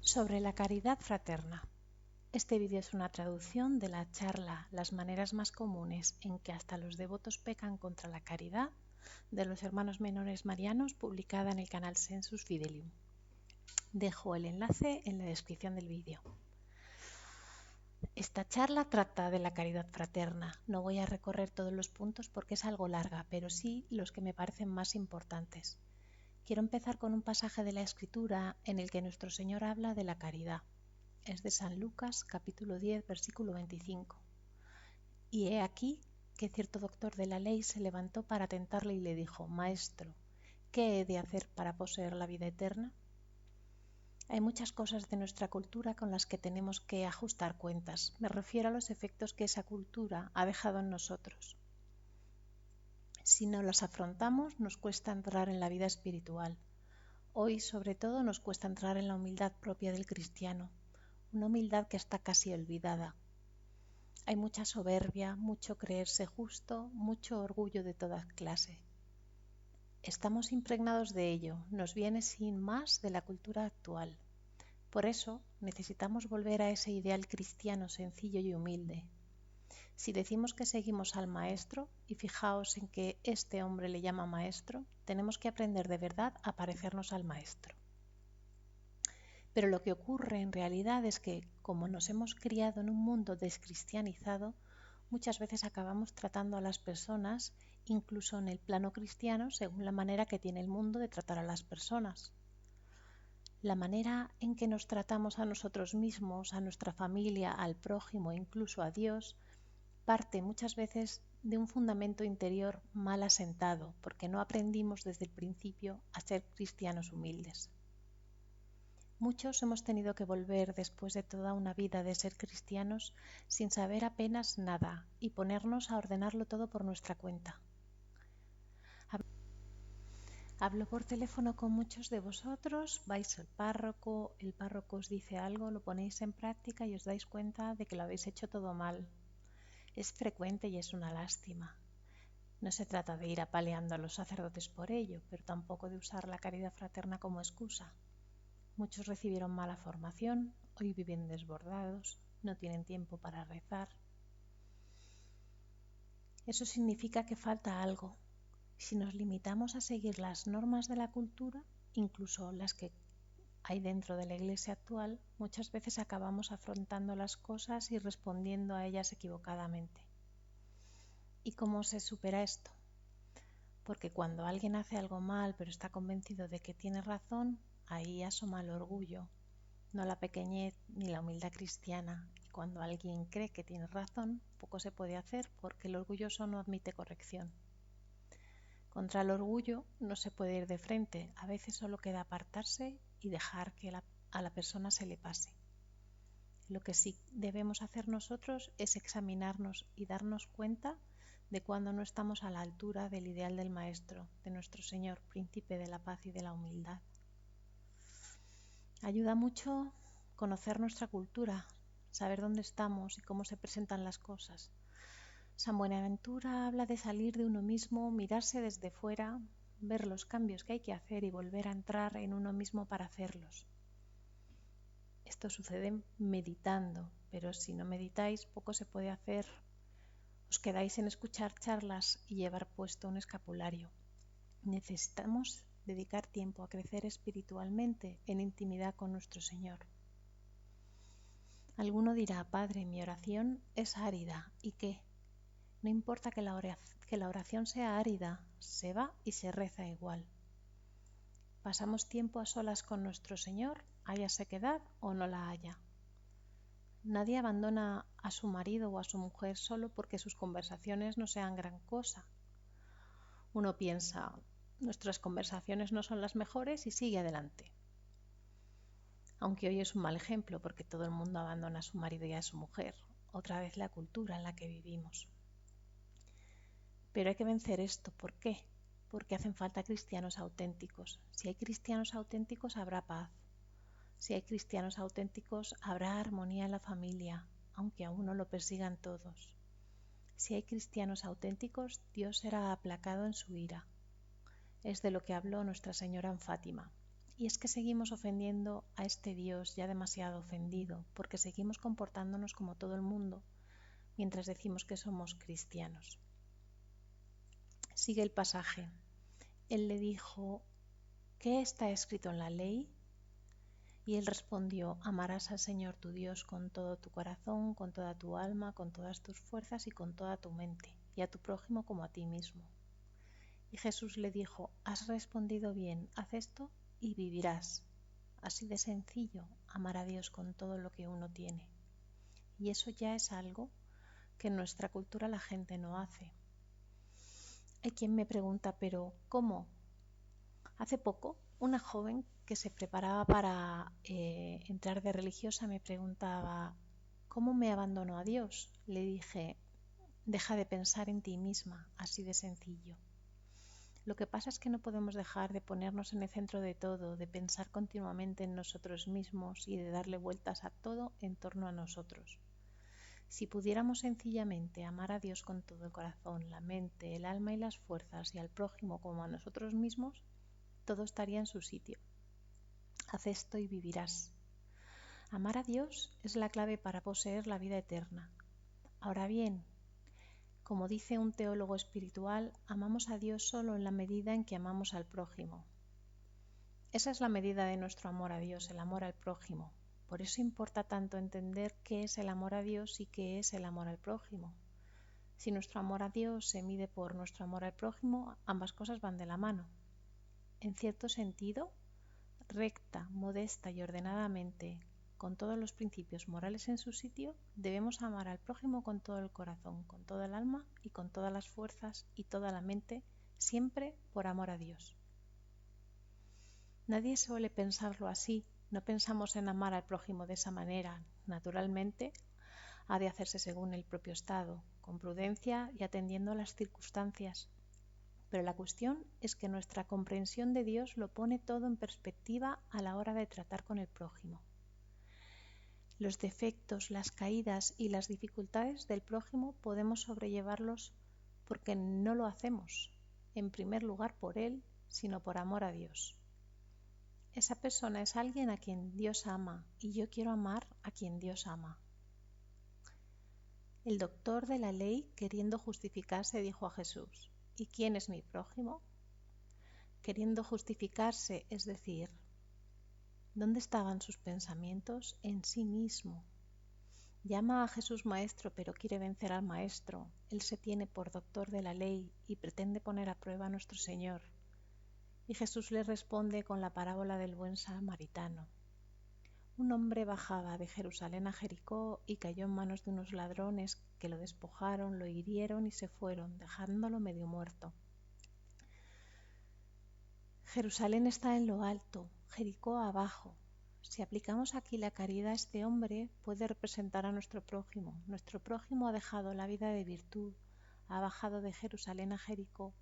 Sobre la caridad fraterna. Este vídeo es una traducción de la charla Las maneras más comunes en que hasta los devotos pecan contra la caridad de los hermanos menores marianos, publicada en el canal Sensus Fidelium. Dejo el enlace en la descripción del vídeo. Esta charla trata de la caridad fraterna. No voy a recorrer todos los puntos porque es algo larga, pero sí los que me parecen más importantes. Quiero empezar con un pasaje de la Escritura en el que nuestro Señor habla de la caridad. Es de San Lucas, capítulo 10, versículo 25. Y he aquí que cierto doctor de la ley se levantó para tentarle y le dijo: Maestro, ¿qué he de hacer para poseer la vida eterna? Hay muchas cosas de nuestra cultura con las que tenemos que ajustar cuentas. Me refiero a los efectos que esa cultura ha dejado en nosotros. Si no los afrontamos, nos cuesta entrar en la vida espiritual. Hoy, sobre todo, nos cuesta entrar en la humildad propia del cristiano, una humildad que está casi olvidada. Hay mucha soberbia, mucho creerse justo, mucho orgullo de toda clase. Estamos impregnados de ello, nos viene sin más de la cultura actual. Por eso necesitamos volver a ese ideal cristiano sencillo y humilde. Si decimos que seguimos al Maestro, y fijaos en que este hombre le llama Maestro, tenemos que aprender de verdad a parecernos al Maestro. Pero lo que ocurre en realidad es que, como nos hemos criado en un mundo descristianizado, muchas veces acabamos tratando a las personas, incluso en el plano cristiano, según la manera que tiene el mundo de tratar a las personas. La manera en que nos tratamos a nosotros mismos, a nuestra familia, al prójimo, incluso a Dios, parte muchas veces de un fundamento interior mal asentado, porque no aprendimos desde el principio a ser cristianos humildes. Muchos hemos tenido que volver después de toda una vida de ser cristianos sin saber apenas nada y ponernos a ordenarlo todo por nuestra cuenta. Hablo por teléfono con muchos de vosotros, vais al párroco, el párroco os dice algo, lo ponéis en práctica y os dais cuenta de que lo habéis hecho todo mal. Es frecuente y es una lástima. No se trata de ir apaleando a los sacerdotes por ello, pero tampoco de usar la caridad fraterna como excusa. Muchos recibieron mala formación, hoy viven desbordados, no tienen tiempo para rezar. Eso significa que falta algo. Si nos limitamos a seguir las normas de la cultura, incluso las que hay dentro de la Iglesia actual, muchas veces acabamos afrontando las cosas y respondiendo a ellas equivocadamente. ¿Y cómo se supera esto? Porque cuando alguien hace algo mal pero está convencido de que tiene razón, ahí asoma el orgullo, no la pequeñez ni la humildad cristiana. Y cuando alguien cree que tiene razón, poco se puede hacer porque el orgulloso no admite corrección. Contra el orgullo no se puede ir de frente, a veces solo queda apartarse y dejar que a la persona se le pase. Lo que sí debemos hacer nosotros es examinarnos y darnos cuenta de cuando no estamos a la altura del ideal del Maestro, de nuestro Señor, Príncipe de la paz y de la humildad. Ayuda mucho conocer nuestra cultura, saber dónde estamos y cómo se presentan las cosas. San Buenaventura habla de salir de uno mismo, mirarse desde fuera, ver los cambios que hay que hacer y volver a entrar en uno mismo para hacerlos. Esto sucede meditando, pero si no meditáis poco se puede hacer. Os quedáis en escuchar charlas y llevar puesto un escapulario. Necesitamos dedicar tiempo a crecer espiritualmente en intimidad con nuestro Señor. Alguno dirá: Padre, mi oración es árida. ¿Y qué? No importa que la oración sea árida, se va y se reza igual. Pasamos tiempo a solas con nuestro Señor, haya sequedad o no la haya. Nadie abandona a su marido o a su mujer solo porque sus conversaciones no sean gran cosa. Uno piensa: nuestras conversaciones no son las mejores y sigue adelante. Aunque hoy es un mal ejemplo porque todo el mundo abandona a su marido y a su mujer. Otra vez la cultura en la que vivimos. Pero hay que vencer esto. ¿Por qué? Porque hacen falta cristianos auténticos. Si hay cristianos auténticos habrá paz. Si hay cristianos auténticos habrá armonía en la familia, aunque a uno lo persigan todos. Si hay cristianos auténticos, Dios será aplacado en su ira. Es de lo que habló Nuestra Señora en Fátima. Y es que seguimos ofendiendo a este Dios ya demasiado ofendido, porque seguimos comportándonos como todo el mundo, mientras decimos que somos cristianos. Sigue el pasaje. Él le dijo: ¿qué está escrito en la ley? Y él respondió: amarás al Señor tu Dios con todo tu corazón, con toda tu alma, con todas tus fuerzas y con toda tu mente, y a tu prójimo como a ti mismo. Y Jesús le dijo: has respondido bien, haz esto y vivirás. Así de sencillo, amar a Dios con todo lo que uno tiene. Y eso ya es algo que en nuestra cultura la gente no hace. Hay quien me pregunta: ¿pero cómo? Hace poco, una joven que se preparaba para entrar de religiosa me preguntaba: ¿cómo me abandono a Dios? Le dije: deja de pensar en ti misma, así de sencillo. Lo que pasa es que no podemos dejar de ponernos en el centro de todo, de pensar continuamente en nosotros mismos y de darle vueltas a todo en torno a nosotros. Si pudiéramos sencillamente amar a Dios con todo el corazón, la mente, el alma y las fuerzas, y al prójimo como a nosotros mismos, todo estaría en su sitio. Haz esto y vivirás. Amar a Dios es la clave para poseer la vida eterna. Ahora bien, como dice un teólogo espiritual, amamos a Dios solo en la medida en que amamos al prójimo. Esa es la medida de nuestro amor a Dios, el amor al prójimo. Por eso importa tanto entender qué es el amor a Dios y qué es el amor al prójimo. Si nuestro amor a Dios se mide por nuestro amor al prójimo, ambas cosas van de la mano. En cierto sentido, recta, modesta y ordenadamente, con todos los principios morales en su sitio, debemos amar al prójimo con todo el corazón, con toda el alma y con todas las fuerzas y toda la mente, siempre por amor a Dios. Nadie suele pensarlo así, no pensamos en amar al prójimo de esa manera. Naturalmente, ha de hacerse según el propio estado, con prudencia y atendiendo a las circunstancias. Pero la cuestión es que nuestra comprensión de Dios lo pone todo en perspectiva a la hora de tratar con el prójimo. Los defectos, las caídas y las dificultades del prójimo podemos sobrellevarlos porque no lo hacemos, en primer lugar por él, sino por amor a Dios. Esa persona es alguien a quien Dios ama y yo quiero amar a quien Dios ama. El doctor de la ley, queriendo justificarse, dijo a Jesús: ¿y quién es mi prójimo? Queriendo justificarse, es decir, ¿dónde estaban sus pensamientos? En sí mismo. Llama a Jesús maestro, pero quiere vencer al maestro. Él se tiene por doctor de la ley y pretende poner a prueba a nuestro Señor. Y Jesús le responde con la parábola del buen samaritano. Un hombre bajaba de Jerusalén a Jericó y cayó en manos de unos ladrones que lo despojaron, lo hirieron y se fueron, dejándolo medio muerto. Jerusalén está en lo alto, Jericó abajo. Si aplicamos aquí la caridad a este hombre, puede representar a nuestro prójimo. Nuestro prójimo ha dejado la vida de virtud, ha bajado de Jerusalén a Jericó,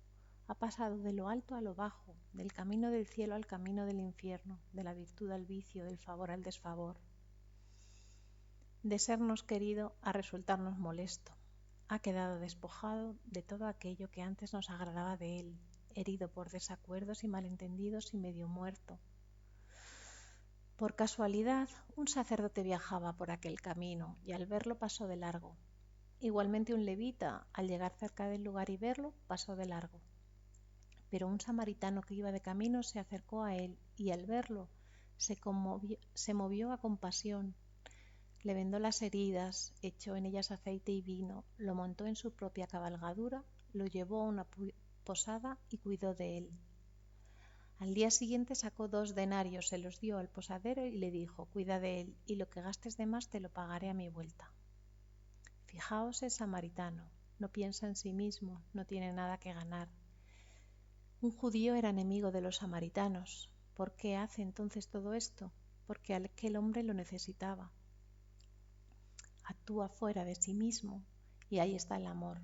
ha pasado de lo alto a lo bajo, del camino del cielo al camino del infierno, de la virtud al vicio, del favor al desfavor. De sernos querido a resultarnos molesto. Ha quedado despojado de todo aquello que antes nos agradaba de él, herido por desacuerdos y malentendidos y medio muerto. Por casualidad, un sacerdote viajaba por aquel camino y al verlo pasó de largo. Igualmente un levita, al llegar cerca del lugar y verlo, pasó de largo. Pero un samaritano que iba de camino se acercó a él y al verlo se movió a compasión. Le vendó las heridas, echó en ellas aceite y vino, lo montó en su propia cabalgadura, lo llevó a una posada y cuidó de él. Al día siguiente sacó 2 denarios, se los dio al posadero y le dijo: cuida de él, y lo que gastes de más te lo pagaré a mi vuelta. Fijaos el samaritano, no piensa en sí mismo, no tiene nada que ganar. Un judío era enemigo de los samaritanos. ¿Por qué hace entonces todo esto? Porque aquel hombre lo necesitaba. Actúa fuera de sí mismo y ahí está el amor.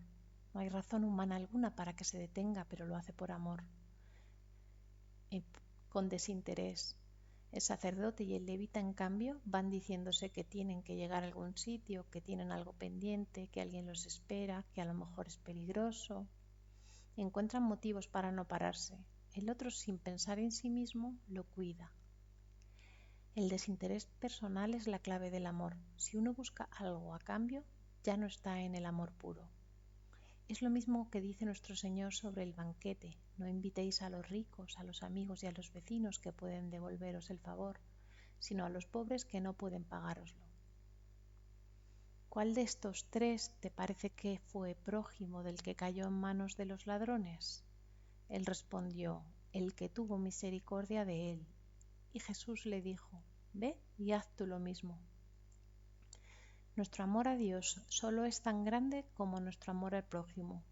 No hay razón humana alguna para que se detenga, pero lo hace por amor. Con desinterés. El sacerdote y el levita, en cambio, van diciéndose que tienen que llegar a algún sitio, que tienen algo pendiente, que alguien los espera, que a lo mejor es peligroso. Encuentran motivos para no pararse. El otro, sin pensar en sí mismo, lo cuida. El desinterés personal es la clave del amor. Si uno busca algo a cambio, ya no está en el amor puro. Es lo mismo que dice nuestro Señor sobre el banquete. No invitéis a los ricos, a los amigos y a los vecinos que pueden devolveros el favor, sino a los pobres que no pueden pagároslo. ¿Cuál de estos tres te parece que fue prójimo del que cayó en manos de los ladrones? Él respondió: el que tuvo misericordia de él. Y Jesús le dijo: ve y haz tú lo mismo. Nuestro amor a Dios solo es tan grande como nuestro amor al prójimo.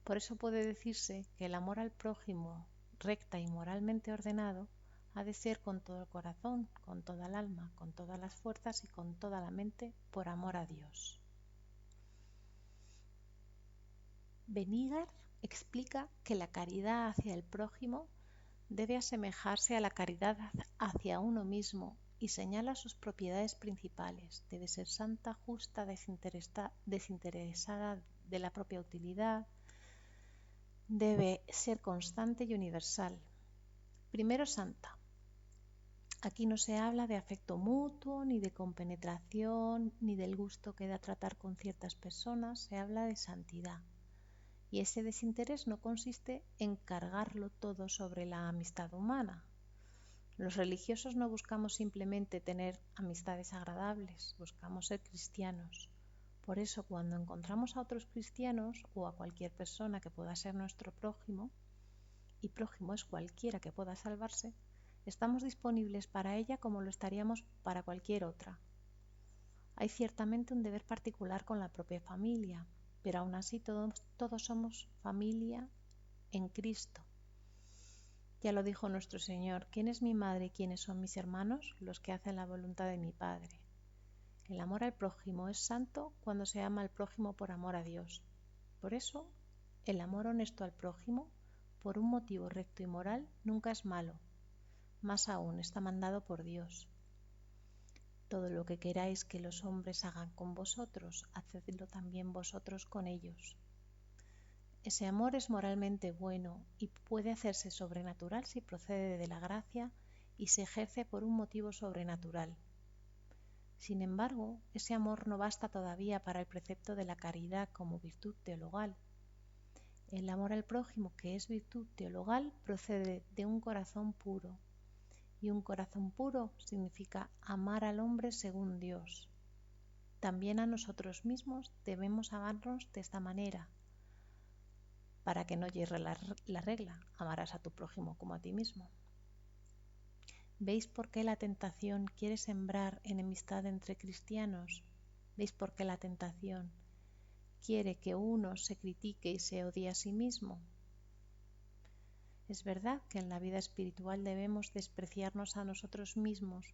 Por eso puede decirse que el amor al prójimo, recta y moralmente ordenado, ha de ser con todo el corazón, con toda el alma, con todas las fuerzas y con toda la mente, por amor a Dios. Benigar explica que la caridad hacia el prójimo debe asemejarse a la caridad hacia uno mismo y señala sus propiedades principales. Debe ser santa, justa, desinteresada de la propia utilidad. Debe ser constante y universal. Primero, santa. Aquí no se habla de afecto mutuo, ni de compenetración, ni del gusto que da tratar con ciertas personas. Se habla de santidad. Y ese desinterés no consiste en cargarlo todo sobre la amistad humana. Los religiosos no buscamos simplemente tener amistades agradables, buscamos ser cristianos. Por eso, cuando encontramos a otros cristianos o a cualquier persona que pueda ser nuestro prójimo, y prójimo es cualquiera que pueda salvarse, estamos disponibles para ella como lo estaríamos para cualquier otra. Hay ciertamente un deber particular con la propia familia, pero aún así todos somos familia en Cristo. Ya lo dijo nuestro Señor: ¿quién es mi madre y quiénes son mis hermanos? Los que hacen la voluntad de mi Padre. El amor al prójimo es santo cuando se ama al prójimo por amor a Dios. Por eso, el amor honesto al prójimo, por un motivo recto y moral, nunca es malo. Más aún, está mandado por Dios. Todo lo que queráis que los hombres hagan con vosotros, hacedlo también vosotros con ellos. Ese amor es moralmente bueno y puede hacerse sobrenatural si procede de la gracia y se ejerce por un motivo sobrenatural. Sin embargo, ese amor no basta todavía para el precepto de la caridad como virtud teologal. El amor al prójimo, que es virtud teologal, procede de un corazón puro. Y un corazón puro significa amar al hombre según Dios. También a nosotros mismos debemos amarnos de esta manera, para que no hierre la regla: amarás a tu prójimo como a ti mismo. ¿Veis por qué la tentación quiere sembrar enemistad entre cristianos? ¿Veis por qué la tentación quiere que uno se critique y se odie a sí mismo? Es verdad que en la vida espiritual debemos despreciarnos a nosotros mismos,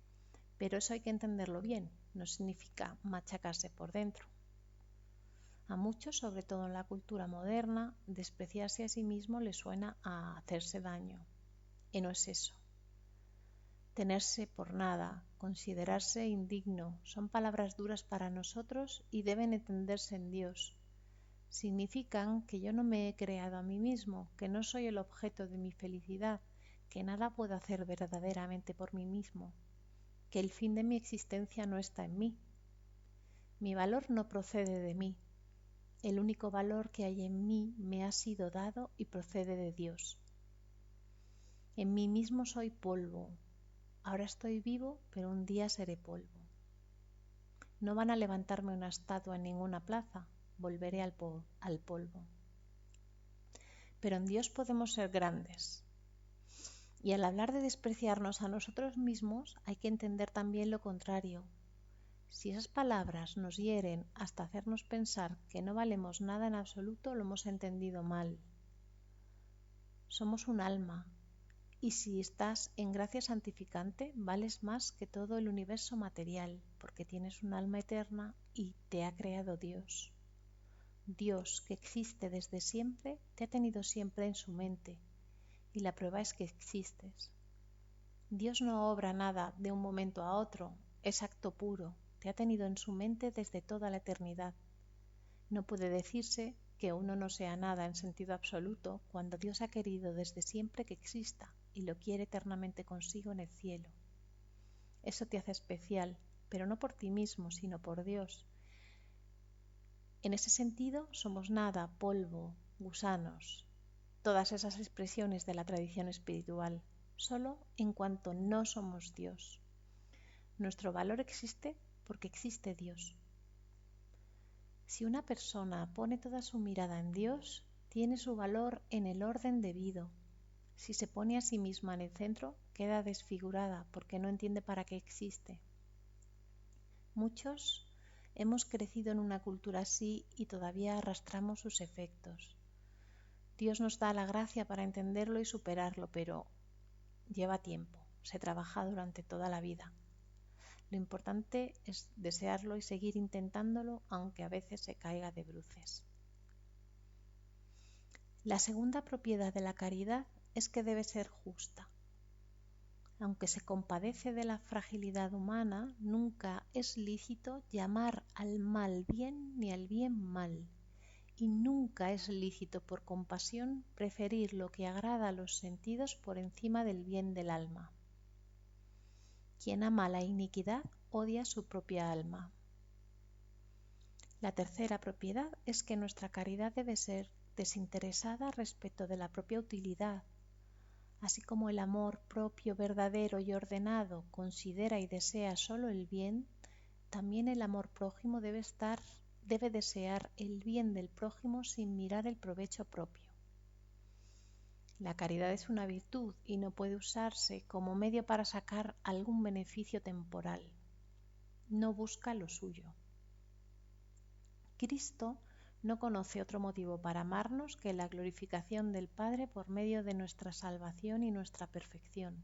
pero eso hay que entenderlo bien, no significa machacarse por dentro. A muchos, sobre todo en la cultura moderna, despreciarse a sí mismo les suena a hacerse daño. Y no es eso. Tenerse por nada, considerarse indigno, son palabras duras para nosotros y deben entenderse en Dios. Significan que yo no me he creado a mí mismo, que no soy el objeto de mi felicidad, que nada puedo hacer verdaderamente por mí mismo, que el fin de mi existencia no está en mí. Mi valor no procede de mí. El único valor que hay en mí me ha sido dado y procede de Dios. En mí mismo soy polvo. Ahora estoy vivo, pero un día seré polvo. No van a levantarme una estatua en ninguna plaza, volveré al polvo. Pero en Dios podemos ser grandes. Y al hablar de despreciarnos a nosotros mismos, hay que entender también lo contrario. Si esas palabras nos hieren hasta hacernos pensar que no valemos nada en absoluto, lo hemos entendido mal. Somos un alma, y si estás en gracia santificante, vales más que todo el universo material, porque tienes un alma eterna y te ha creado Dios. Dios, que existe desde siempre, te ha tenido siempre en su mente, y la prueba es que existes. Dios no obra nada de un momento a otro, es acto puro. Te ha tenido en su mente desde toda la eternidad. No puede decirse que uno no sea nada en sentido absoluto cuando Dios ha querido desde siempre que exista y lo quiere eternamente consigo en el cielo. Eso te hace especial, pero no por ti mismo, sino por Dios. En ese sentido, somos nada, polvo, gusanos, todas esas expresiones de la tradición espiritual, solo en cuanto no somos Dios. Nuestro valor existe porque existe Dios. Si una persona pone toda su mirada en Dios, tiene su valor en el orden debido. Si se pone a sí misma en el centro, queda desfigurada porque no entiende para qué existe. Muchos hemos crecido en una cultura así y todavía arrastramos sus efectos. Dios nos da la gracia para entenderlo y superarlo, pero lleva tiempo, se trabaja durante toda la vida. Lo importante es desearlo y seguir intentándolo, aunque a veces se caiga de bruces. La segunda propiedad de la caridad es que debe ser justa. Aunque se compadece de la fragilidad humana, nunca es lícito llamar al mal bien ni al bien mal. Y nunca es lícito por compasión preferir lo que agrada a los sentidos por encima del bien del alma. Quien ama la iniquidad odia su propia alma. La tercera propiedad es que nuestra caridad debe ser desinteresada respecto de la propia utilidad. Así como el amor propio, verdadero y ordenado considera y desea solo el bien, también el amor prójimo debe desear el bien del prójimo sin mirar el provecho propio. La caridad es una virtud y no puede usarse como medio para sacar algún beneficio temporal. No busca lo suyo. Cristo no conoce otro motivo para amarnos que la glorificación del Padre por medio de nuestra salvación y nuestra perfección.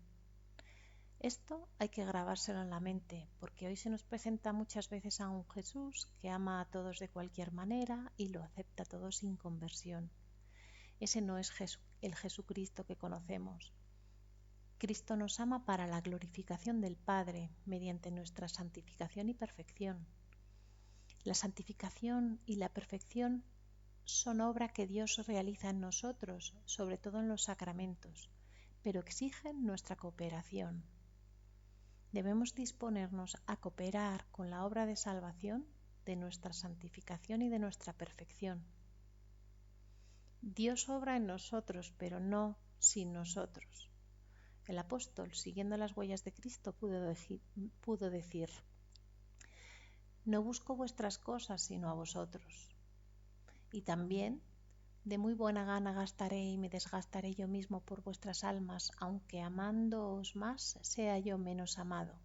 Esto hay que grabárselo en la mente, porque hoy se nos presenta muchas veces a un Jesús que ama a todos de cualquier manera y lo acepta todo sin conversión. Ese no es el Jesucristo que conocemos. Cristo nos ama para la glorificación del Padre, mediante nuestra santificación y perfección. La santificación y la perfección son obra que Dios realiza en nosotros, sobre todo en los sacramentos, pero exigen nuestra cooperación. Debemos disponernos a cooperar con la obra de salvación, de nuestra santificación y de nuestra perfección. Dios obra en nosotros, pero no sin nosotros. El apóstol, siguiendo las huellas de Cristo, pudo decir: no busco vuestras cosas, sino a vosotros. Y también, de muy buena gana gastaré y me desgastaré yo mismo por vuestras almas, aunque amándoos más, sea yo menos amado.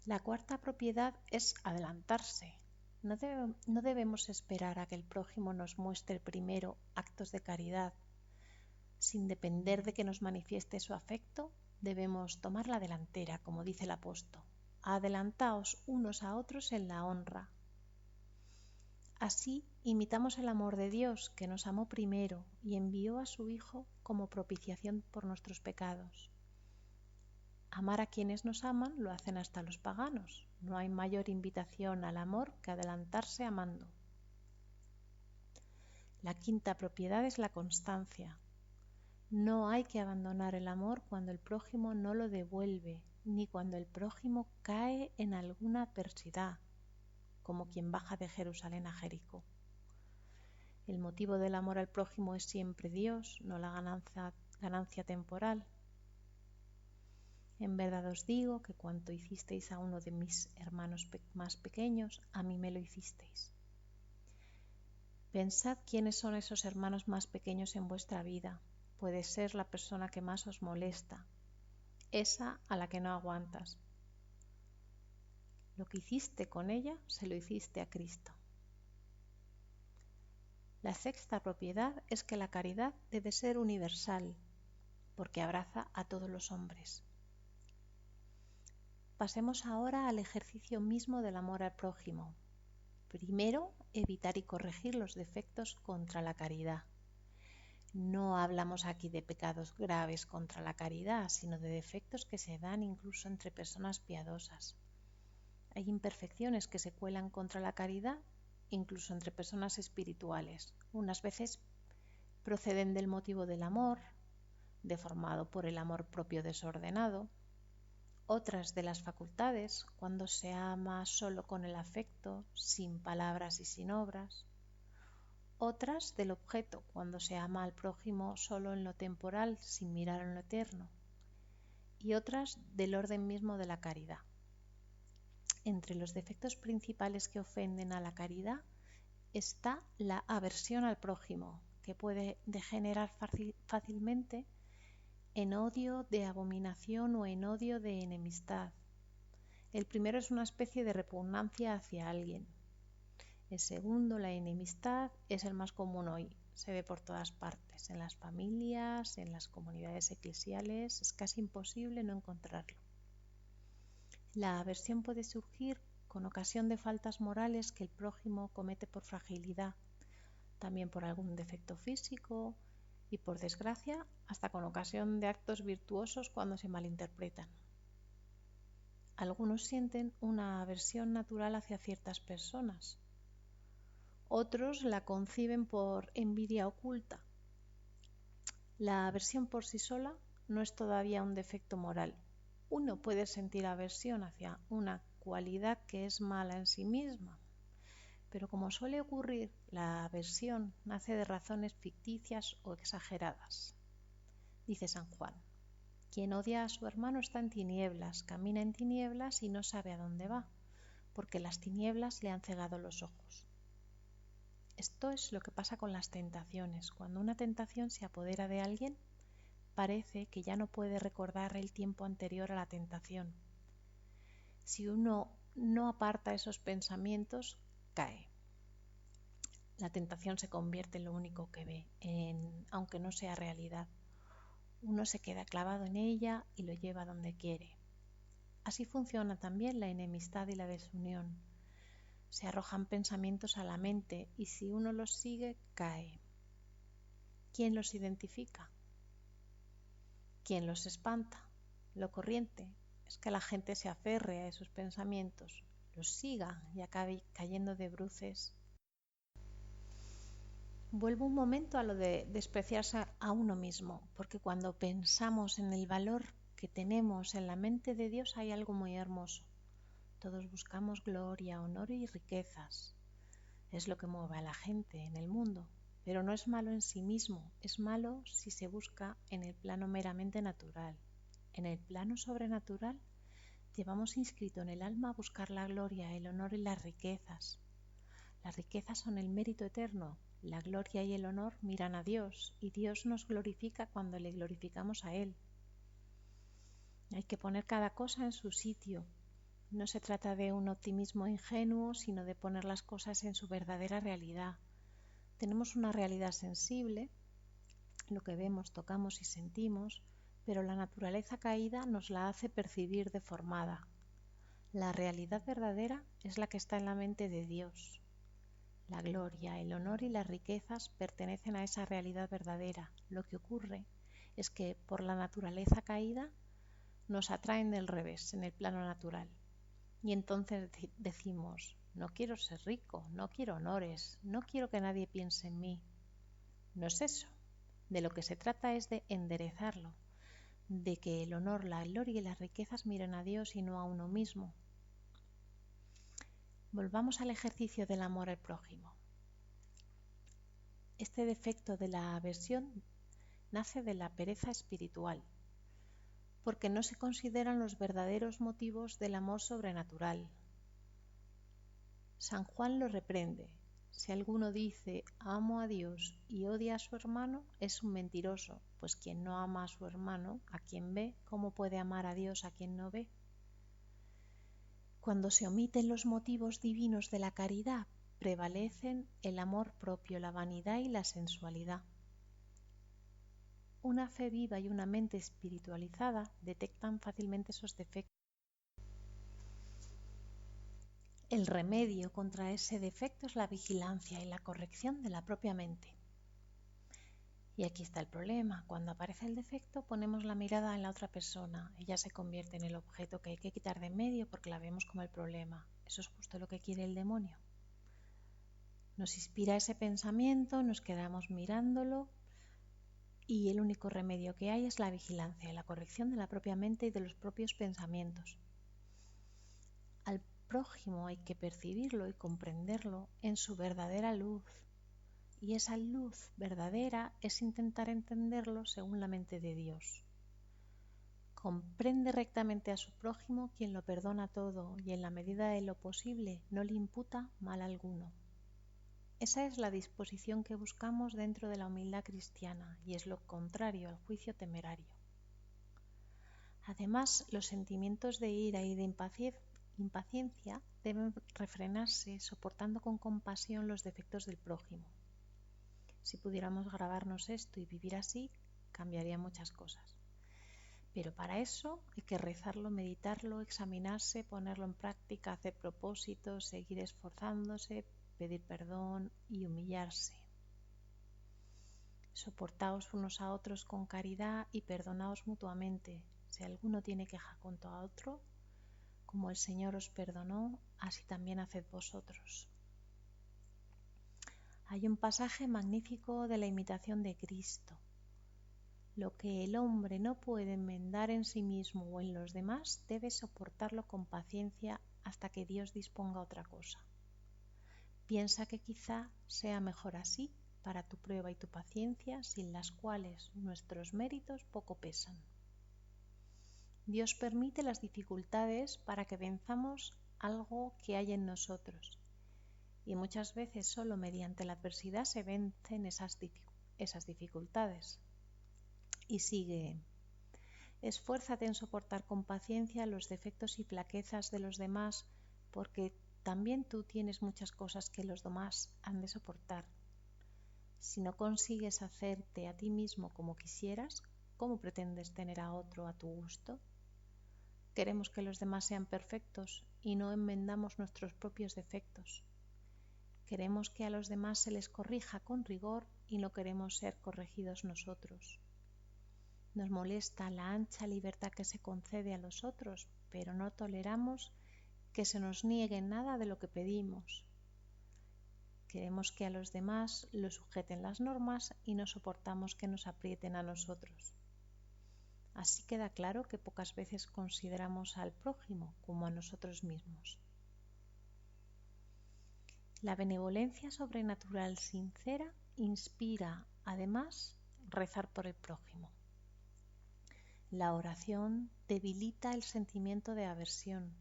La cuarta propiedad es adelantarse. No debemos esperar a que el prójimo nos muestre primero actos de caridad. Sin depender de que nos manifieste su afecto, debemos tomar la delantera, como dice el apóstol. Adelantaos unos a otros en la honra. Así imitamos el amor de Dios, que nos amó primero y envió a su Hijo como propiciación por nuestros pecados. Amar a quienes nos aman lo hacen hasta los paganos. No hay mayor invitación al amor que adelantarse amando. La quinta propiedad es la constancia. No hay que abandonar el amor cuando el prójimo no lo devuelve, ni cuando el prójimo cae en alguna adversidad, como quien baja de Jerusalén a Jericó. El motivo del amor al prójimo es siempre Dios, no la ganancia temporal. En verdad os digo que cuanto hicisteis a uno de mis hermanos más pequeños, a mí me lo hicisteis. Pensad quiénes son esos hermanos más pequeños en vuestra vida. Puede ser la persona que más os molesta, esa a la que no aguantas. Lo que hiciste con ella, se lo hiciste a Cristo. La sexta propiedad es que la caridad debe ser universal, porque abraza a todos los hombres. Pasemos ahora al ejercicio mismo del amor al prójimo. Primero, evitar y corregir los defectos contra la caridad. No hablamos aquí de pecados graves contra la caridad, sino de defectos que se dan incluso entre personas piadosas. Hay imperfecciones que se cuelan contra la caridad, incluso entre personas espirituales. Unas veces proceden del motivo del amor, deformado por el amor propio desordenado. Otras de las facultades, cuando se ama solo con el afecto, sin palabras y sin obras. Otras del objeto, cuando se ama al prójimo solo en lo temporal, sin mirar en lo eterno. Y otras del orden mismo de la caridad. Entre los defectos principales que ofenden a la caridad está la aversión al prójimo, que puede degenerar fácilmente en odio de abominación o en odio de enemistad. El primero es una especie de repugnancia hacia alguien. El segundo, la enemistad, es el más común hoy. Se ve por todas partes, en las familias, en las comunidades eclesiales. Es casi imposible no encontrarlo. La aversión puede surgir con ocasión de faltas morales que el prójimo comete por fragilidad, también por algún defecto físico y, por desgracia, hasta con ocasión de actos virtuosos cuando se malinterpretan. Algunos sienten una aversión natural hacia ciertas personas. Otros la conciben por envidia oculta. La aversión por sí sola no es todavía un defecto moral. Uno puede sentir aversión hacia una cualidad que es mala en sí misma, pero como suele ocurrir, la aversión nace de razones ficticias o exageradas. Dice San Juan: quien odia a su hermano está en tinieblas, camina en tinieblas y no sabe a dónde va, porque las tinieblas le han cegado los ojos. Esto es lo que pasa con las tentaciones. Cuando una tentación se apodera de alguien, parece que ya no puede recordar el tiempo anterior a la tentación. Si uno no aparta esos pensamientos, cae. La tentación se convierte en lo único que ve, aunque no sea realidad. Uno se queda clavado en ella y lo lleva donde quiere. Así funciona también la enemistad y la desunión. Se arrojan pensamientos a la mente y si uno los sigue, cae. ¿Quién los identifica? ¿Quién los espanta? Lo corriente es que la gente se aferre a esos pensamientos, los siga y acabe cayendo de bruces. Vuelvo un momento a lo de despreciarse a uno mismo, porque cuando pensamos en el valor que tenemos en la mente de Dios hay algo muy hermoso. Todos buscamos gloria, honor y riquezas. Es lo que mueve a la gente en el mundo, pero no es malo en sí mismo, es malo si se busca en el plano meramente natural. En el plano sobrenatural llevamos inscrito en el alma buscar la gloria, el honor y las riquezas. Las riquezas son el mérito eterno, la gloria y el honor miran a Dios y Dios nos glorifica cuando le glorificamos a Él. Hay que poner cada cosa en su sitio. No se trata de un optimismo ingenuo, sino de poner las cosas en su verdadera realidad. Tenemos una realidad sensible, lo que vemos, tocamos y sentimos, pero la naturaleza caída nos la hace percibir deformada. La realidad verdadera es la que está en la mente de Dios. La gloria, el honor y las riquezas pertenecen a esa realidad verdadera. Lo que ocurre es que por la naturaleza caída nos atraen del revés, en el plano natural. Y entonces decimos: no quiero ser rico, no quiero honores, no quiero que nadie piense en mí. No es eso. De lo que se trata es de enderezarlo, de que el honor, la gloria y las riquezas miren a Dios y no a uno mismo. Volvamos al ejercicio del amor al prójimo. Este defecto de la aversión nace de la pereza espiritual, porque no se consideran los verdaderos motivos del amor sobrenatural. San Juan lo reprende: si alguno dice amo a Dios y odia a su hermano, es un mentiroso, pues quien no ama a su hermano, a quien ve, ¿cómo puede amar a Dios a quien no ve? Cuando se omiten los motivos divinos de la caridad, prevalecen el amor propio, la vanidad y la sensualidad. Una fe viva y una mente espiritualizada detectan fácilmente esos defectos. El remedio contra ese defecto es la vigilancia y la corrección de la propia mente. Y aquí está el problema: cuando aparece el defecto ponemos la mirada en la otra persona, ella se convierte en el objeto que hay que quitar de en medio porque la vemos como el problema. Eso es justo lo que quiere el demonio. Nos inspira ese pensamiento, nos quedamos mirándolo y el único remedio que hay es la vigilancia y la corrección de la propia mente y de los propios pensamientos. Al prójimo hay que percibirlo y comprenderlo en su verdadera luz, y esa luz verdadera es intentar entenderlo según la mente de Dios. Comprende rectamente a su prójimo, quien lo perdona todo y en la medida de lo posible no le imputa mal alguno. Esa es la disposición que buscamos dentro de la humildad cristiana y es lo contrario al juicio temerario. Además, los sentimientos de ira y de impaciencia deben refrenarse soportando con compasión los defectos del prójimo. Si pudiéramos grabarnos esto y vivir así, cambiaría muchas cosas. Pero para eso hay que rezarlo, meditarlo, examinarse, ponerlo en práctica, hacer propósitos, seguir esforzándose, pedir perdón y humillarse. Soportaos unos a otros con caridad y perdonaos mutuamente. Si alguno tiene queja contra otro, como el Señor os perdonó, así también haced vosotros. Hay un pasaje magnífico de la imitación de Cristo. Lo que el hombre no puede enmendar en sí mismo o en los demás, debe soportarlo con paciencia hasta que Dios disponga otra cosa. Piensa que quizá sea mejor así para tu prueba y tu paciencia, sin las cuales nuestros méritos poco pesan. Dios permite las dificultades para que venzamos algo que hay en nosotros, y muchas veces solo mediante la adversidad se vencen esas dificultades. Y sigue: esfuérzate en soportar con paciencia los defectos y flaquezas de los demás, porque también tú tienes muchas cosas que los demás han de soportar. Si no consigues hacerte a ti mismo como quisieras, ¿cómo pretendes tener a otro a tu gusto? Queremos que los demás sean perfectos y no enmendamos nuestros propios defectos. Queremos que a los demás se les corrija con rigor y no queremos ser corregidos nosotros. Nos molesta la ancha libertad que se concede a los otros, pero no toleramos que se nos niegue nada de lo que pedimos. Queremos que a los demás los sujeten las normas y no soportamos que nos aprieten a nosotros. Así queda claro que pocas veces consideramos al prójimo como a nosotros mismos. La benevolencia sobrenatural sincera inspira, además, rezar por el prójimo. La oración debilita el sentimiento de aversión,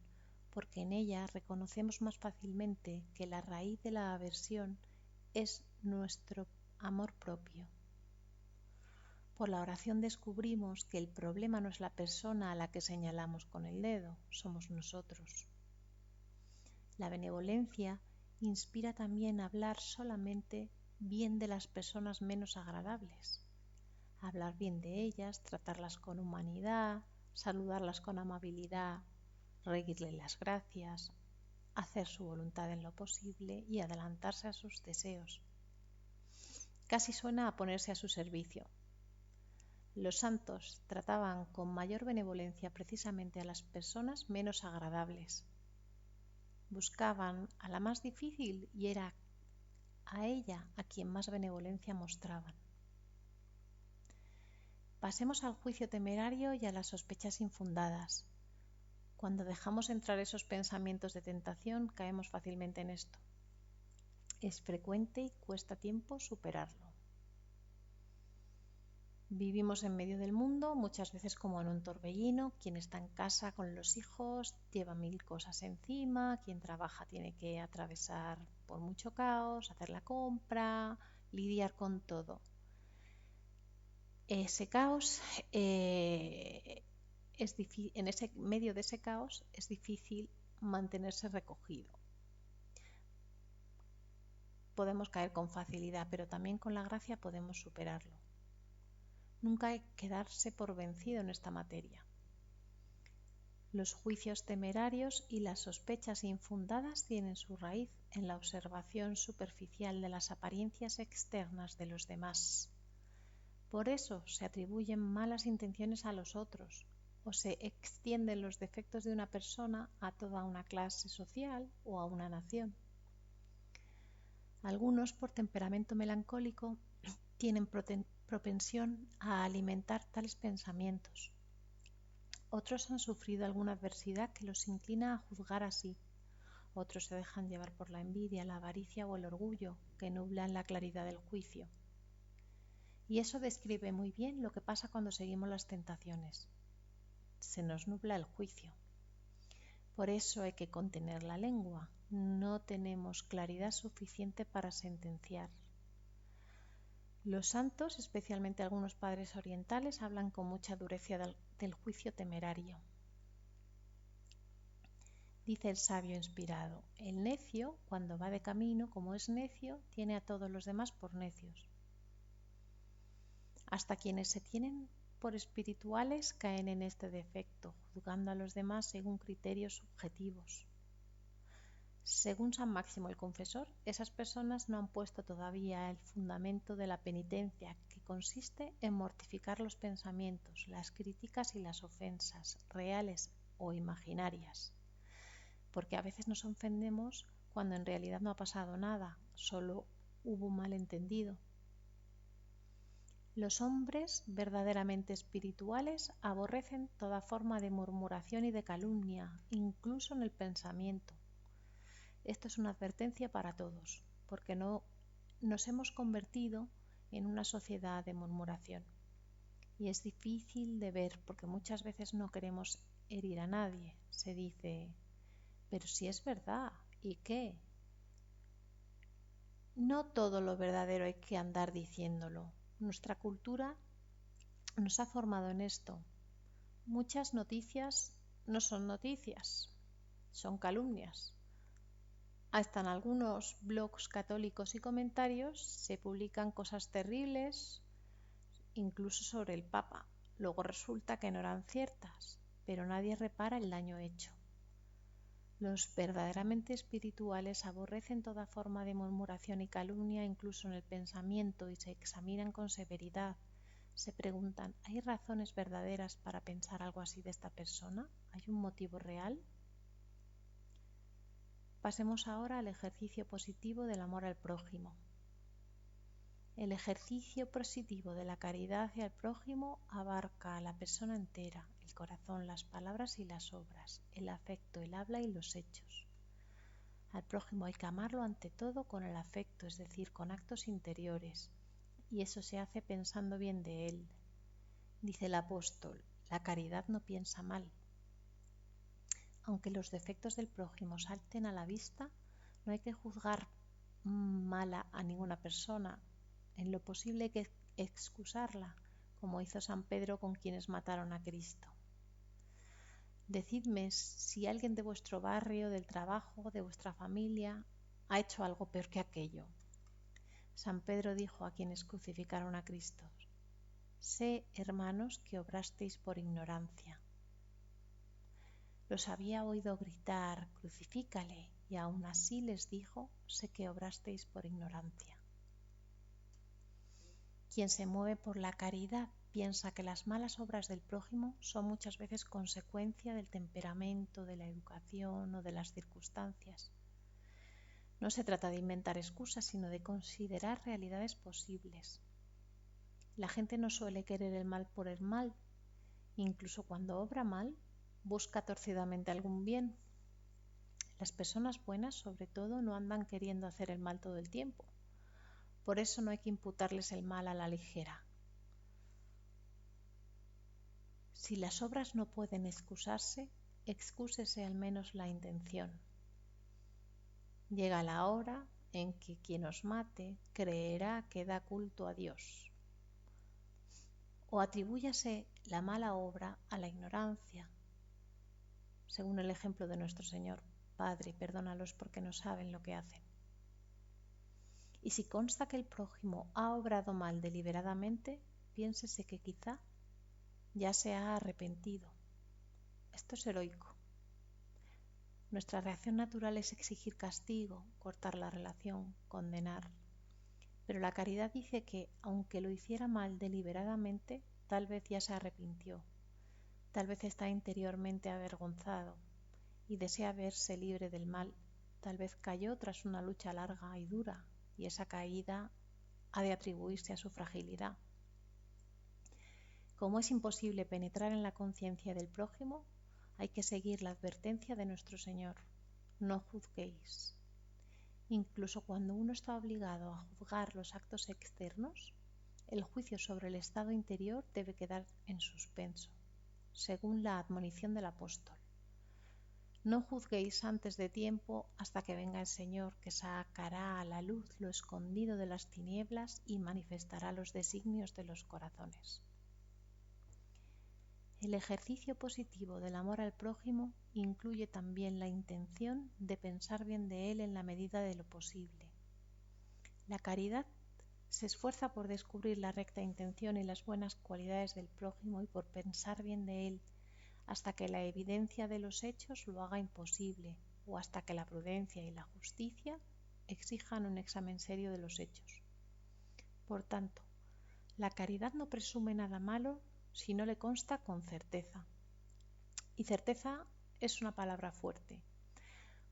porque en ella reconocemos más fácilmente que la raíz de la aversión es nuestro amor propio. Por la oración descubrimos que el problema no es la persona a la que señalamos con el dedo, somos nosotros. La benevolencia inspira también a hablar solamente bien de las personas menos agradables. Hablar bien de ellas, tratarlas con humanidad, saludarlas con amabilidad, reírle las gracias, hacer su voluntad en lo posible y adelantarse a sus deseos. Casi suena a ponerse a su servicio. Los santos trataban con mayor benevolencia precisamente a las personas menos agradables. Buscaban a la más difícil y era a ella a quien más benevolencia mostraban. Pasemos al juicio temerario y a las sospechas infundadas. Cuando dejamos entrar esos pensamientos de tentación, caemos fácilmente en esto. Es frecuente y cuesta tiempo superarlo. Vivimos en medio del mundo, muchas veces como en un torbellino. Quien está en casa con los hijos lleva 1000 cosas encima, quien trabaja tiene que atravesar por mucho caos, hacer la compra, lidiar con todo. Ese caos, en ese medio de ese caos es difícil mantenerse recogido. Podemos caer con facilidad, pero también con la gracia podemos superarlo. Nunca hay que darse por vencido en esta materia. Los juicios temerarios y las sospechas infundadas tienen su raíz en la observación superficial de las apariencias externas de los demás. Por eso se atribuyen malas intenciones a los otros, o se extienden los defectos de una persona a toda una clase social o a una nación. Algunos, por temperamento melancólico, tienen propensión a alimentar tales pensamientos. Otros han sufrido alguna adversidad que los inclina a juzgar así. Otros se dejan llevar por la envidia, la avaricia o el orgullo, que nublan la claridad del juicio. Y eso describe muy bien lo que pasa cuando seguimos las tentaciones. Se nos nubla el juicio. Por eso hay que contener la lengua. No tenemos claridad suficiente para sentenciar. Los santos, especialmente algunos padres orientales, hablan con mucha dureza del juicio temerario. Dice el sabio inspirado: el necio, cuando va de camino, como es necio, tiene a todos los demás por necios. Hasta quienes se tienen por espirituales caen en este defecto, juzgando a los demás según criterios subjetivos. Según San Máximo el Confesor, esas personas no han puesto todavía el fundamento de la penitencia, que consiste en mortificar los pensamientos, las críticas y las ofensas, reales o imaginarias. Porque a veces nos ofendemos cuando en realidad no ha pasado nada, solo hubo un malentendido. Los hombres verdaderamente espirituales aborrecen toda forma de murmuración y de calumnia, incluso en el pensamiento. Esto es una advertencia para todos, porque nos hemos convertido en una sociedad de murmuración. Y es difícil de ver porque muchas veces no queremos herir a nadie. Se dice: pero si es verdad, ¿y qué? No todo lo verdadero hay que andar diciéndolo. Nuestra cultura nos ha formado en esto. Muchas noticias no son noticias, son calumnias. Hasta en algunos blogs católicos y comentarios se publican cosas terribles, incluso sobre el Papa. Luego resulta que no eran ciertas, pero nadie repara el daño hecho. Los verdaderamente espirituales aborrecen toda forma de murmuración y calumnia, incluso en el pensamiento, y se examinan con severidad. Se preguntan: ¿hay razones verdaderas para pensar algo así de esta persona? ¿Hay un motivo real? Pasemos ahora al ejercicio positivo del amor al prójimo. El ejercicio positivo de la caridad hacia el prójimo abarca a la persona entera, el corazón, las palabras y las obras, el afecto, el habla y los hechos. Al prójimo hay que amarlo ante todo con el afecto, es decir, con actos interiores, y eso se hace pensando bien de él. Dice el apóstol: la caridad no piensa mal. Aunque los defectos del prójimo salten a la vista, no hay que juzgar mala a ninguna persona. En lo posible hay que excusarla, como hizo San Pedro con quienes mataron a Cristo. Decidme si alguien de vuestro barrio, del trabajo, de vuestra familia, ha hecho algo peor que aquello. San Pedro dijo a quienes crucificaron a Cristo: sé, hermanos, que obrasteis por ignorancia. Los había oído gritar: crucifícale, y aún así les dijo: sé que obrasteis por ignorancia. Quien se mueve por la caridad piensa que las malas obras del prójimo son muchas veces consecuencia del temperamento, de la educación o de las circunstancias. No se trata de inventar excusas, sino de considerar realidades posibles. La gente no suele querer el mal por el mal. Incluso cuando obra mal, busca torcidamente algún bien. Las personas buenas, sobre todo, no andan queriendo hacer el mal todo el tiempo. Por eso no hay que imputarles el mal a la ligera. Si las obras no pueden excusarse, excúsese al menos la intención. Llega la hora en que quien os mate creerá que da culto a Dios. O atribúyase la mala obra a la ignorancia, según el ejemplo de nuestro Señor: Padre, perdónalos porque no saben lo que hacen. Y si consta que el prójimo ha obrado mal deliberadamente, piénsese que quizá ya se ha arrepentido. Esto es heroico. Nuestra reacción natural es exigir castigo, cortar la relación, condenar. Pero la caridad dice que, aunque lo hiciera mal deliberadamente, tal vez ya se arrepintió, tal vez está interiormente avergonzado y desea verse libre del mal, tal vez cayó tras una lucha larga y dura, y esa caída ha de atribuirse a su fragilidad. Como es imposible penetrar en la conciencia del prójimo, hay que seguir la advertencia de nuestro Señor: no juzguéis. Incluso cuando uno está obligado a juzgar los actos externos, el juicio sobre el estado interior debe quedar en suspenso, según la admonición del apóstol. No juzguéis antes de tiempo hasta que venga el Señor, que sacará a la luz lo escondido de las tinieblas y manifestará los designios de los corazones. El ejercicio positivo del amor al prójimo incluye también la intención de pensar bien de él en la medida de lo posible. La caridad se esfuerza por descubrir la recta intención y las buenas cualidades del prójimo y por pensar bien de él, hasta que la evidencia de los hechos lo haga imposible, o hasta que la prudencia y la justicia exijan un examen serio de los hechos. Por tanto, la caridad no presume nada malo si no le consta con certeza. Y certeza es una palabra fuerte.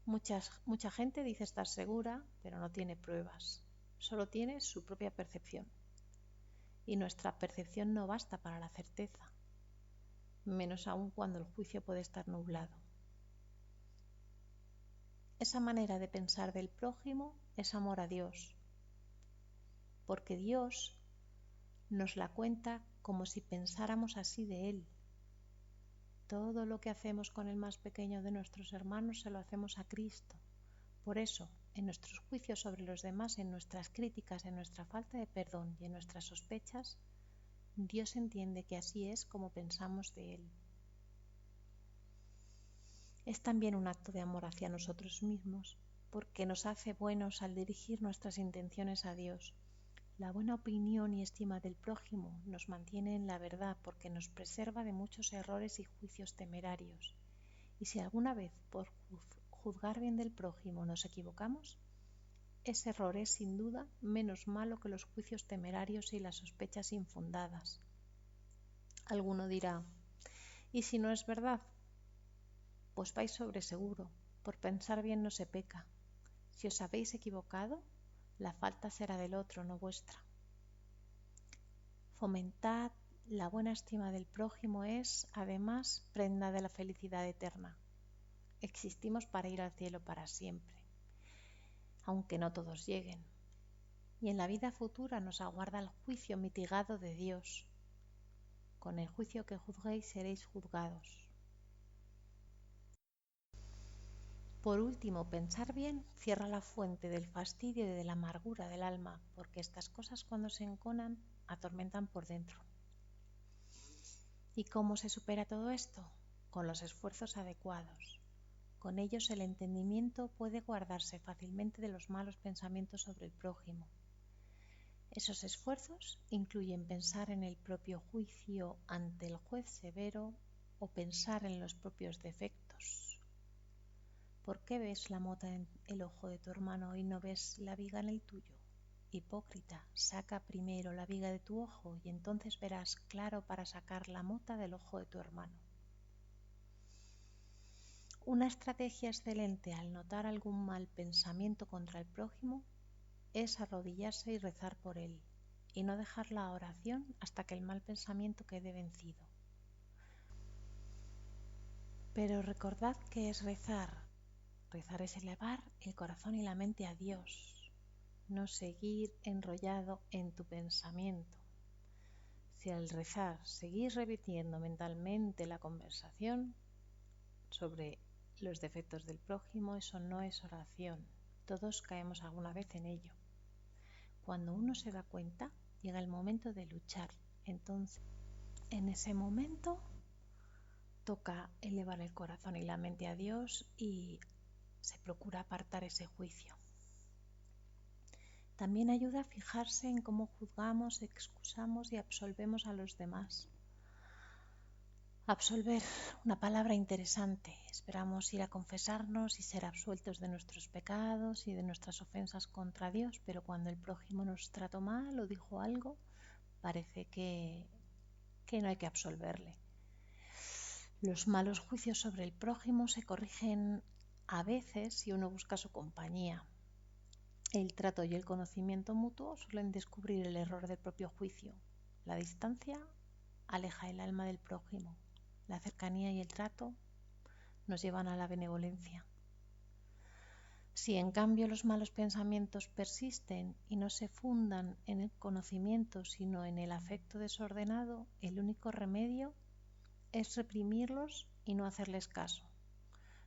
Mucha gente dice estar segura, pero no tiene pruebas. Solo tiene su propia percepción. Y nuestra percepción no basta para la certeza, menos aún cuando el juicio puede estar nublado. Esa manera de pensar del prójimo es amor a Dios, porque Dios nos la cuenta como si pensáramos así de Él. Todo lo que hacemos con el más pequeño de nuestros hermanos se lo hacemos a Cristo. Por eso, en nuestros juicios sobre los demás, en nuestras críticas, en nuestra falta de perdón y en nuestras sospechas, Dios entiende que así es como pensamos de Él. Es también un acto de amor hacia nosotros mismos, porque nos hace buenos al dirigir nuestras intenciones a Dios. La buena opinión y estima del prójimo nos mantiene en la verdad, porque nos preserva de muchos errores y juicios temerarios. Y si alguna vez por juzgar bien del prójimo nos equivocamos, ese error es sin duda menos malo que los juicios temerarios y las sospechas infundadas. Alguno dirá: ¿y si no es verdad? Pues vais sobre seguro, por pensar bien no se peca. Si os habéis equivocado, la falta será del otro, no vuestra. Fomentad la buena estima del prójimo es, además, prenda de la felicidad eterna. Existimos para ir al cielo para siempre, aunque no todos lleguen. Y en la vida futura nos aguarda el juicio mitigado de Dios. Con el juicio que juzguéis seréis juzgados. Por último, pensar bien cierra la fuente del fastidio y de la amargura del alma, porque estas cosas cuando se enconan atormentan por dentro. ¿Y cómo se supera todo esto? Con los esfuerzos adecuados. Con ellos el entendimiento puede guardarse fácilmente de los malos pensamientos sobre el prójimo. Esos esfuerzos incluyen pensar en el propio juicio ante el juez severo o pensar en los propios defectos. ¿Por qué ves la mota en el ojo de tu hermano y no ves la viga en el tuyo? Hipócrita, saca primero la viga de tu ojo y entonces verás claro para sacar la mota del ojo de tu hermano. Una estrategia excelente al notar algún mal pensamiento contra el prójimo es arrodillarse y rezar por él, y no dejar la oración hasta que el mal pensamiento quede vencido. Pero recordad que es rezar. Rezar es elevar el corazón y la mente a Dios, no seguir enrollado en tu pensamiento. Si al rezar seguís repitiendo mentalmente la conversación sobre los defectos del prójimo, eso no es oración. Todos caemos alguna vez en ello. Cuando uno se da cuenta, llega el momento de luchar. Entonces, en ese momento, toca elevar el corazón y la mente a Dios y se procura apartar ese juicio. También ayuda a fijarse en cómo juzgamos, excusamos y absolvemos a los demás. Absolver, una palabra interesante. Esperamos ir a confesarnos y ser absueltos de nuestros pecados y de nuestras ofensas contra Dios, pero cuando el prójimo nos trató mal o dijo algo, parece que no hay que absolverle. Los malos juicios sobre el prójimo se corrigen a veces si uno busca su compañía. El trato y el conocimiento mutuo suelen descubrir el error del propio juicio. La distancia aleja el alma del prójimo. La cercanía y el trato nos llevan a la benevolencia. Si en cambio los malos pensamientos persisten y no se fundan en el conocimiento sino en el afecto desordenado, el único remedio es reprimirlos y no hacerles caso.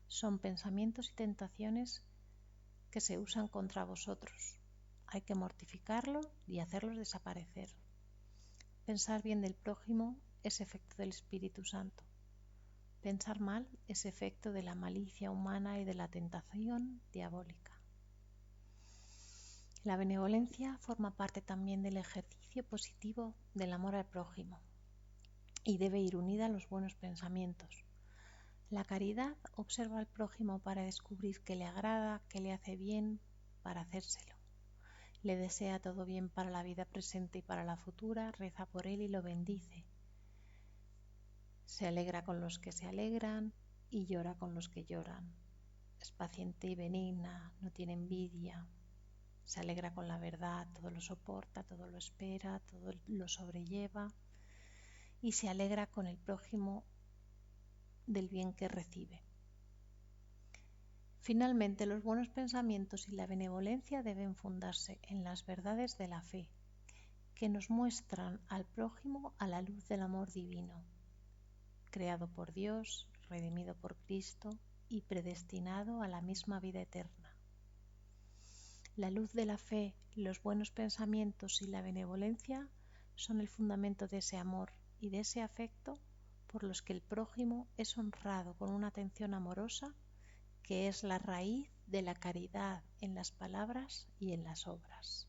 Son pensamientos y tentaciones que se usan contra vosotros. Hay que mortificarlos y hacerlos desaparecer. Pensar bien del prójimo es efecto del Espíritu Santo. Pensar mal es efecto de la malicia humana y de la tentación diabólica. La benevolencia forma parte también del ejercicio positivo del amor al prójimo y debe ir unida a los buenos pensamientos. La caridad observa al prójimo para descubrir qué le agrada, qué le hace bien, para hacérselo. Le desea todo bien para la vida presente y para la futura, reza por él y lo bendice. Se alegra con los que se alegran y llora con los que lloran. Es paciente y benigna, no tiene envidia. Se alegra con la verdad, todo lo soporta, todo lo espera, todo lo sobrelleva y se alegra con el prójimo del bien que recibe. Finalmente, los buenos pensamientos y la benevolencia deben fundarse en las verdades de la fe, que nos muestran al prójimo a la luz del amor divino, creado por Dios, redimido por Cristo y predestinado a la misma vida eterna. La luz de la fe, los buenos pensamientos y la benevolencia son el fundamento de ese amor y de ese afecto por los que el prójimo es honrado con una atención amorosa que es la raíz de la caridad en las palabras y en las obras.